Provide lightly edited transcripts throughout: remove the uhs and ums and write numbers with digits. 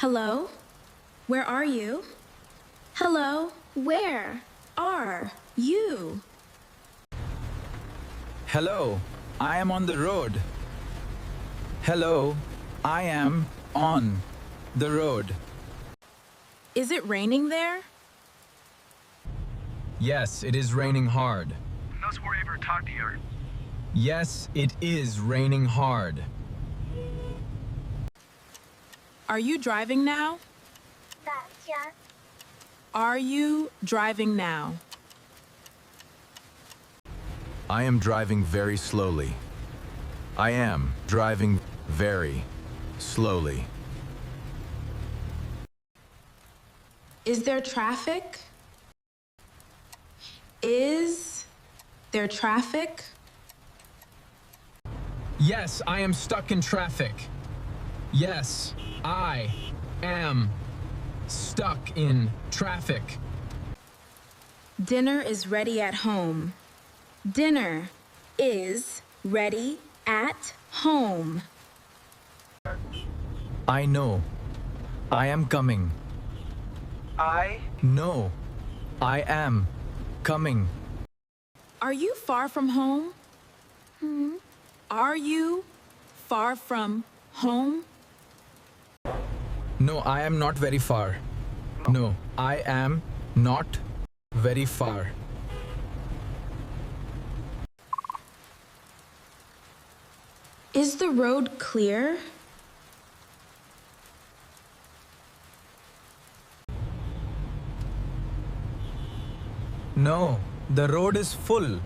Hello? Where are you? Hello? Where are you? Hello, I am on the road. Hello, I am on the road. Is it raining there? Yes, it is raining hard. Nos wherever talk to you. Yes, it is raining hard. Are you driving now? Are you driving now? I am driving very slowly. I am driving very slowly. Is there traffic? Is there traffic? Yes, I am stuck in traffic. Yes, I am stuck in traffic. Dinner is ready at home. Dinner is ready at home. I know. I am coming. I No, I am coming. Are you far from home? Are you far from home? No, I am not very far. No, I am not very far. Is the road clear? No, the road is full.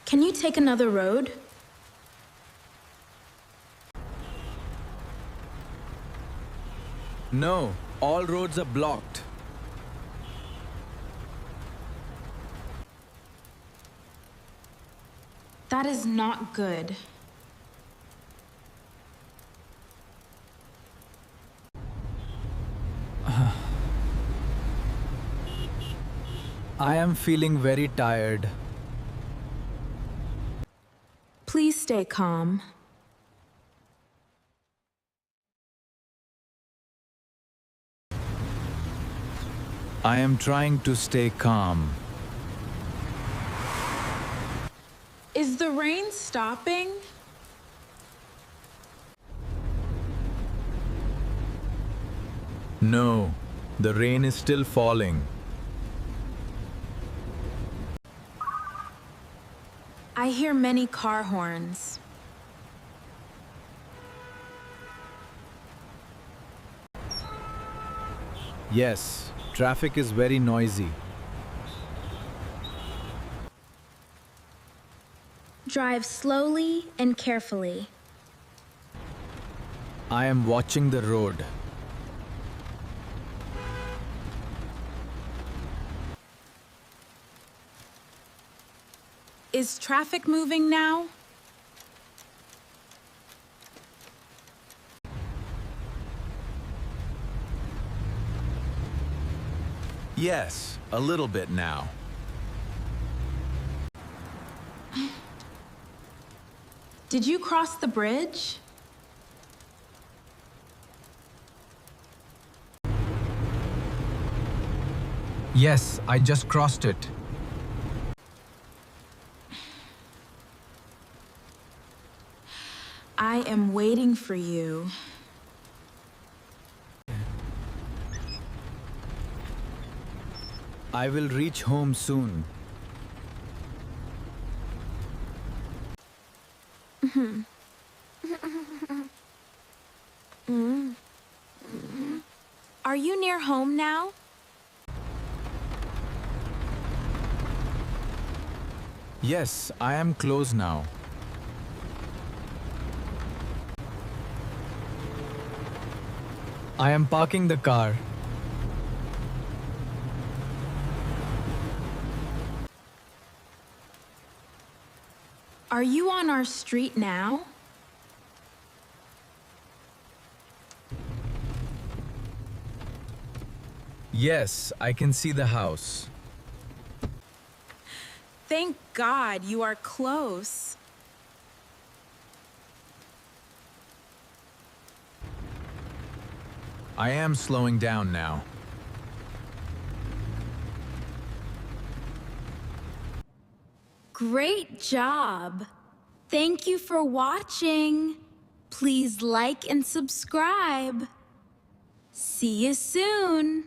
Can you take another road? No, all roads are blocked. That is not good. I am feeling very tired. Please stay calm. I am trying to stay calm. Is the rain stopping? No, the rain is still falling. I hear many car horns. Yes, traffic is very noisy. Drive slowly and carefully. I am watching the road. Is traffic moving now? Yes, a little bit now. Did you cross the bridge? Yes, I just crossed it. I am waiting for you. I will reach home soon. Are you near home now? Yes, I am close now. I am parking the car. Are you on our street now? Yes, I can see the house. Thank God you are close. I am slowing down now. Great job! Thank you for watching. Please like and subscribe. See you soon.